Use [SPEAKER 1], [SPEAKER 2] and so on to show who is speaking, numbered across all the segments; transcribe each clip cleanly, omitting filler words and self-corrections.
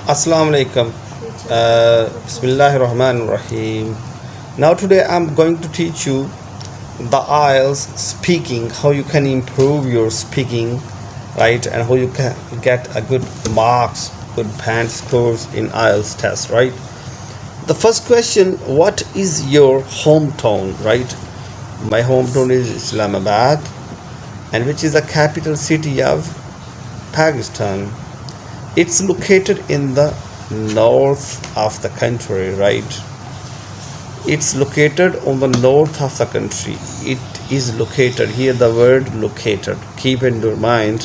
[SPEAKER 1] Assalamu alaikum. Bismillahir Rahmanir Rahim. Now today I'm going to teach you the IELTS speaking, how you can improve your speaking, right, and how you can get a good marks, good band scores in IELTS test, right. The first question: what is your hometown, right? My hometown is Islamabad, and which is the capital city of Pakistan. It's located in the north of the country, right? It's located on the north of the country. It is located here. The word located, keep in your mind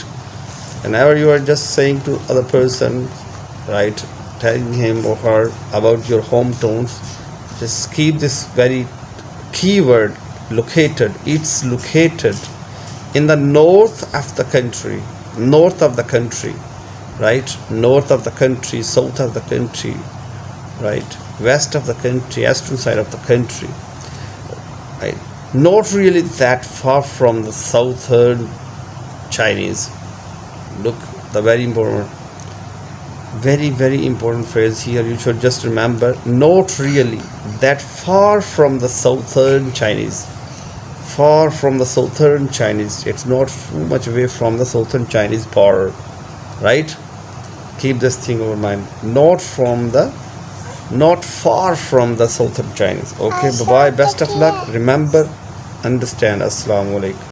[SPEAKER 1] whenever you are just saying to other person, right, telling him or her about your hometowns, just keep this very keyword located. It's located in the north of the country, right, north of the country, south of the country, right, west of the country, eastern side of the country, right, not really that far from the southern Chinese. Look, the very important phrase here, you should just remember, not really that far from the southern Chinese. Far from the southern Chinese, it's not too much away from the southern Chinese border, right? Keep this thing over mind. Not far from the southern Chinese. Okay, bye bye. Best of luck. Remember, understand. Assalamu alaikum.